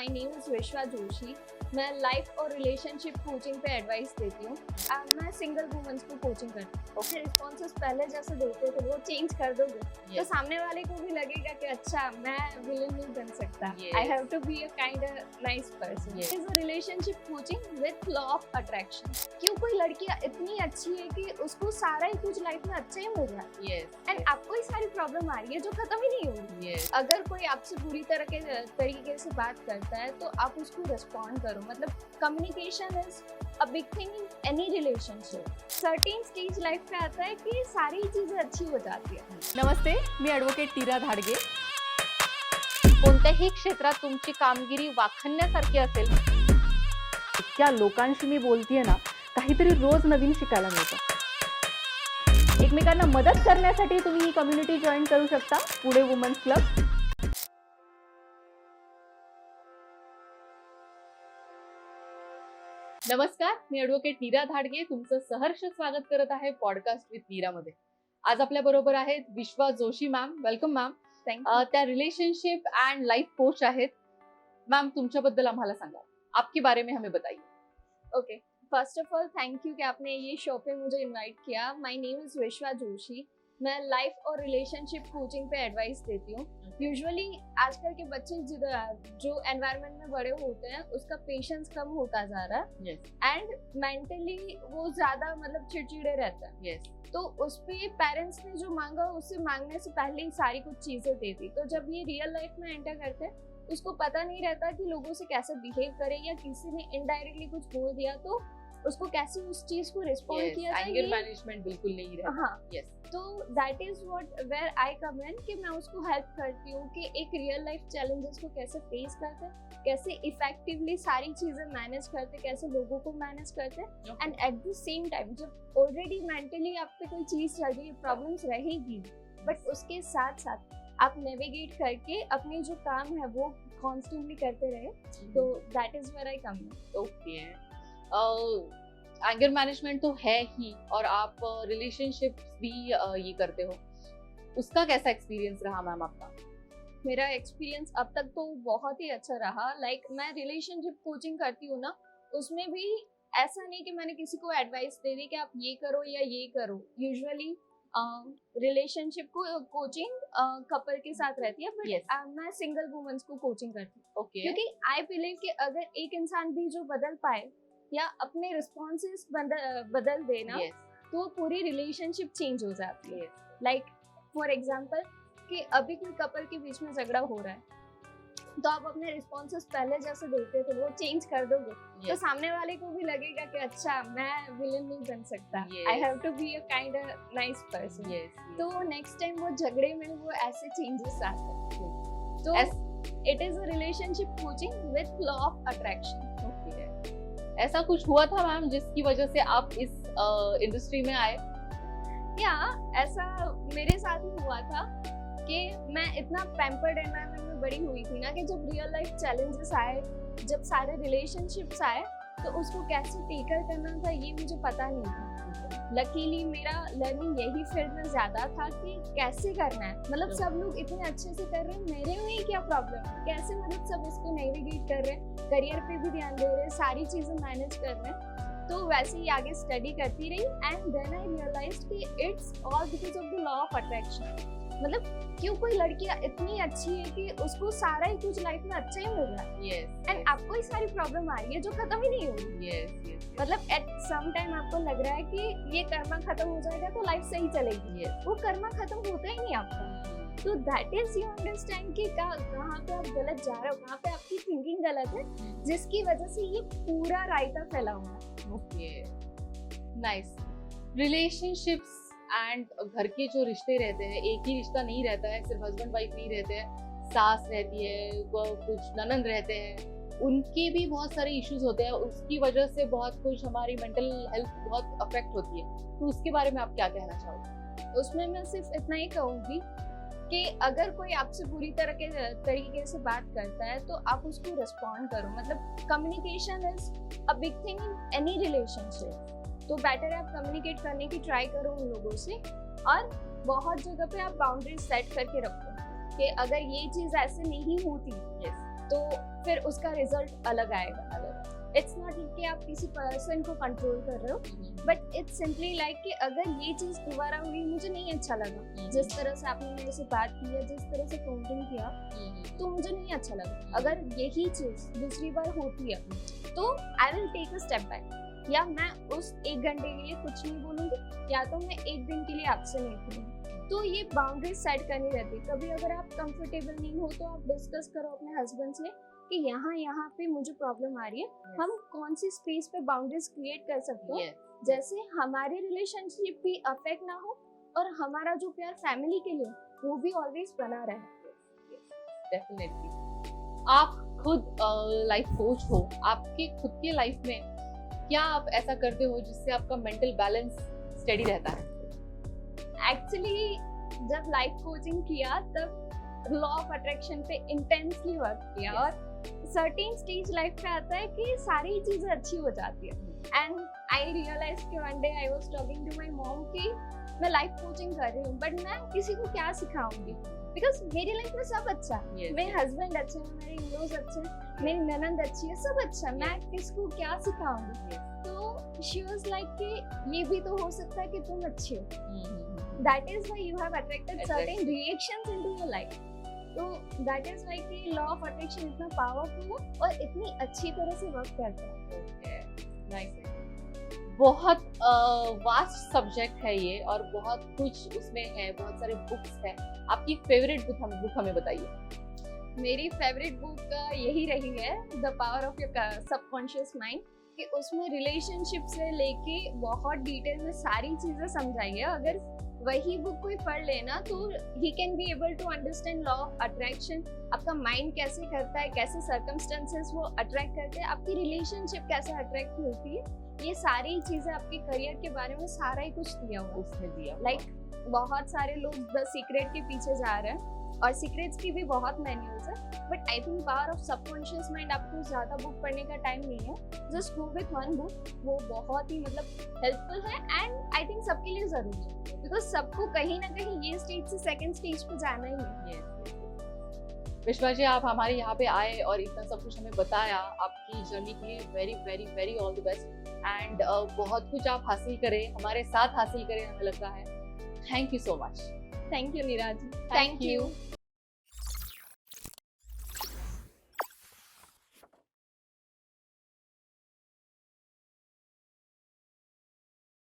My name is विश्वा जोशी। मैं life और रिलेशनशिप कोचिंग पे एडवाइस देती हूँ। मैं सिंगल वुमेन्स को कोचिंग करती हूँ। ओके, रिस्पॉन्सेस पहले जैसे देते थे वो चेंज कर दोगे तो सामने वाले को भी लगेगा कि अच्छा मैं विलन नहीं बन सकता। I have to be a kind nice person. It is a relationship coaching with law of attraction. क्यों कोई लड़की इतनी अच्छी है कि उसको सारा ही कुछ लाइफ में अच्छा ही मिल रहा है एंड आपको ही सारी प्रॉब्लम आ रही है जो खत्म ही नहीं होगी। अगर कोई आपसे बुरी तरह के तरीके से बात करता है तो आप उसको रिस्पॉन्ड करो। मतलब communication is a big thing in any relationship. Certain stage life पे आता है कि सारी चीजें अच्छी हो जाती है। नमस्ते, मी ॲडव्होकेट टीरा धाडगे। कोणत्याही क्षेत्रात तुमची कामगिरी वाखाणण्यासारखी असेल, इतक्या लोकांशी मी बोलतीये ना, काहीतरी रोज नवीन शिकायला मिळतं। एकमेकांना मदत करण्यासाठी तुम्ही ही कम्युनिटी जॉईन करू शकता, पुणे वुमन्स क्लब। नमस्कार, मी ॲडव्होकेट नीरा धाडगे तुमचं सहर्ष स्वागत करत आहे पॉडकास्ट विथ नीरामध्ये। आज आपल्या बरोबर आहेत विश्वा जोशी मॅम। Welcome ma'am. त्या रिलेशनशिप एंड लाइफ कोच आहेत। मैम तुमच्याबद्दल आम्हाला सांगा, आपके बारे में हमें बताइए। Okay, first of all thank you कि आपने ये शो पे मुझे इनवाइट किया। माय नेम इज विश्वा जोशी। मैं लाइफ और रिलेशनशिप कोचिंग पे एडवाइस देती हूँ। यूजुअली आजकल के बच्चे जो एनवायरनमेंट में बड़े होते हैं उसका पेशेंस कम होता जा रहा है एंड मेंटली वो ज्यादा मतलब चिड़चिड़े रहते हैं। तो उस पे पेरेंट्स ने जो मांगा उससे मांगने से पहले ही सारी कुछ चीजें दे दी। तो जब ये रियल लाइफ में एंटर करते हैं उसको पता नहीं रहता कि लोगों से कैसे बिहेव करें, या किसी ने इनडायरेक्टली कुछ बोल दिया तो उसको कैसे उस चीज को रिस्पॉन्ड किया जाए। एंगर मैनेजमेंट बिल्कुल नहीं रहता। हाँ, तो that is what where I come in कि मैं उसको हेल्प करती हूँ कि एक रियल लाइफ चैलेंजेस को कैसे फेस करते हैं, कैसे इफेक्टिवली सारी चीजें मैनेज करते, कैसे लोगों को मैनेज करते and at the same time जब ऑलरेडी मेंटली आप पे कोई चीज चल रही है, प्रॉब्लम्स रहेगी, बट उसके साथ साथ आप नेविगेट करके अपनी जो काम है वो कॉन्स्टेंटली करते रहे। तो that is where I come in. Okay, anger management तो है ही और आप रिलेशनशिप भी ये करते हो, उसका कैसा एक्सपीरियंस रहा मैम आपका? मेरा एक्सपीरियंस अब तक तो बहुत ही अच्छा रहा। लाइक मैं रिलेशनशिप कोचिंग करती हूँ ना, उसमें भी ऐसा नहीं कि मैंने किसी को एडवाइस दे दी कि आप ये करो या ये करो। यूजुअली रिलेशनशिप को कोचिंग कपल के साथ रहती है, बट मैं सिंगल वुमेन्स को कोचिंग करती हूँ। क्योंकि आई बिलीव कि अगर एक इंसान भी जो बदल पाए या अपने रिस्पॉन्सेस बदल देना तो पूरी रिलेशनशिप चेंज हो जाती है। लाइक फॉर एग्जांपल कि अभी कोई कपल के बीच में झगड़ा हो रहा है तो आप अपने रिस्पॉन्सेस पहले जैसे देते थे वो चेंज कर दोगे तो सामने वाले को भी लगेगा कि अच्छा मैं विलन नहीं बन सकता। I have to be a kind nice person. तो नेक्स्ट टाइम वो झगड़े में वो ऐसे चेंजेस आते हैं। तो it is a relationship coaching with law of attraction. ऐसा कुछ हुआ था मैम जिसकी वजह से आप इस इंडस्ट्री में आए? या ऐसा मेरे साथ ही हुआ था कि मैं इतना पैम्पर्ड एनवायरनमेंट में बड़ी हुई थी ना कि जब रियल लाइफ चैलेंजेस आए, जब सारे रिलेशनशिप्स आए तो उसको कैसे टेकल करना था ये मुझे पता नहीं था। लकीली मेरा लर्निंग यही फील्ड में ज्यादा था कि कैसे करना है। मतलब सब लोग इतने अच्छे से कर रहे हैं, मेरे में ही क्या प्रॉब्लम है, कैसे मतलब सब इसको नेविगेट कर रहे हैं, करियर पे भी ध्यान दे रहे हैं, सारी चीजें मैनेज कर रहे हैं। तो वैसे ही आगे स्टडी करती रही एंड देन आई रियलाइज्ड कि it's all because of the law of attraction. मतलब क्यों कोई लड़की इतनी अच्छी है कि उसको सारा ही कुछ लाइफ में अच्छा ही मिल रहा है एंड आपको ही सारी प्रॉब्लम आ रही है जो खत्म ही नहीं होगी। मतलब एट सम टाइम आपको लग रहा है कि ये कर्मा खत्म हो जाएगा तो लाइफ सही चलेगी। वो कर्मा खत्म होता ही नहीं आपका। तो दैट इज यू अंडरस्टैंड कि कहाँ पे आप गलत जा रहे हो, कहाँ पे आपकी थिंकिंग गलत है जिसकी वजह से ये पूरा रायता फैला हुआ है। Okay, nice. रिलेशनशिप्स एंड घर के जो रिश्ते रहते हैं, एक ही रिश्ता नहीं रहता है, सिर्फ हस्बैंड वाइफ नहीं रहते हैं, सास रहती है, कुछ ननंद रहते हैं, उनके भी बहुत सारे इश्यूज होते हैं। उसकी वजह से बहुत कुछ हमारी मेंटल हेल्थ बहुत अफेक्ट होती है। तो उसके बारे में आप क्या कहना चाहोगे? उसमें मैं सिर्फ इतना ही कहूँगी कि अगर कोई आपसे बुरी तरीके से बात करता है तो आप उसको रिस्पॉन्ड करो। मतलब communication is a big thing in any relationship. तो बेटर है आप कम्युनिकेट करने की ट्राई करो उन लोगों से, और बहुत जगह पे आप बाउंड्रीज सेट करके रखो कि अगर ये चीज ऐसे नहीं होती तो फिर उसका रिजल्ट अलग आएगा। इट्स नॉट कि आप किसी पर्सन को कंट्रोल कर रहे हो, बट इट्स सिंपली लाइक कि अगर ये चीज दोबारा हुई, मुझे नहीं अच्छा लगा जिस तरह से आपने मेरे से बात की है, जिस तरह से काउंटिंग किया, तो मुझे नहीं अच्छा लगा। अगर यही चीज दूसरी बार होती है तो I will take a step back, या मैं उस 1 घंटे के लिए कुछ नहीं बोलूंगी, या तो मैं 1 दिन के लिए आपसे नहीं बोलूंगी। तो ये बाउंड्रीज सेट करनी रहती है। कभी अगर आप कंफर्टेबल नहीं हो तो आप डिस्कस करो अपने हस्बैंड से कि यहाँ पे मुझे प्रॉब्लम आ रही है, हम कौन सी स्पेस पे बाउंड्रीज क्रिएट कर सकते हो जैसे हमारे रिलेशनशिप भी अफेक्ट ना हो और हमारा जो प्यार फैमिली के लिए वो भी ऑलवेज बना रहे। डेफिनेटली। आप खुद लाइफ कोच हो, आपके खुद के लाइफ में क्या आप ऐसा करते हो जिससे आपका मेंटल बैलेंस स्टेडी रहता है? एक्चुअली जब लाइफ कोचिंग किया तब लॉ ऑफ अट्रैक्शन पे इंटेंसली वर्क किया, और सर्टेन स्टेज लाइफ पे आता है कि सारी चीजें अच्छी हो जाती है। एंड आई रियलाइज कि one day I was talking to my mom कि मैं लाइफ कोचिंग कर रही हूँ, बट मैं किसी को क्या सिखाऊंगी, बिकॉज मेरी लाइफ में सब अच्छा है, मेरे हस्बैंड अच्छे हैं, मेरे इन-लॉज अच्छे हैं, मेरी ननंद अच्छी है, सब अच्छा है, मैं किसको क्या सिखाऊंगी। तो शी वाज लाइक कि ये भी तो हो सकता है कि तुम अच्छी हो, that is why you have attracted certain reactions into your life. तो दैट इज व्हाई कि लॉ ऑफ अट्रैक्शन इतना पावरफुल है और इतनी अच्छी तरह से वर्क करता है। नाइस। बहुत वास्ट सब्जेक्ट है ये, और बहुत कुछ उसमें है, बहुत सारे बुक्स है। आपकी फेवरेट बुक हमें बताइए। मेरी फेवरेट बुक यही रही है, the power of your subconscious mind, कि उसमें रिलेशनशिप से लेके बहुत डिटेल में सारी चीजें समझाई है। अगर वही बुक कोई पढ़ लेना तो ही can be able to understand law of attraction, आपका माइंड कैसे करता है, कैसे सर्कमस्टेंसेस वो अट्रैक्ट करते हैं, आपकी रिलेशनशिप कैसे अट्रैक्ट होती है, ये सारी चीजें आपके करियर के बारे में सारा ही कुछ दिया हुआ उसने दिया। लाइक बहुत सारे लोग द सीक्रेट के पीछे जा रहे हैं, और सीक्रेट्स की भी बहुत मैन्युअल्स है, but I think power of subconscious mind, आपको ज्यादा बुक पढ़ने का टाइम नहीं है, just go with one book, वो बहुत ही मतलब हेल्पफुल है, एंड आई थिंक सबके लिए जरूरी है, बिकॉज सबको कहीं ना कहीं ये स्टेज से सेकंड स्टेज पे जाना ही है। विश्वा जी, आप हमारे यहाँ पे आए और इतना सब कुछ हमें बताया, आपकी जर्नी के लिए very very very all the best, and बहुत कुछ आप हासिल करें, हमारे साथ हासिल करें, हमें लगता है। Thank you so much. Thank you Neeraj, thank you.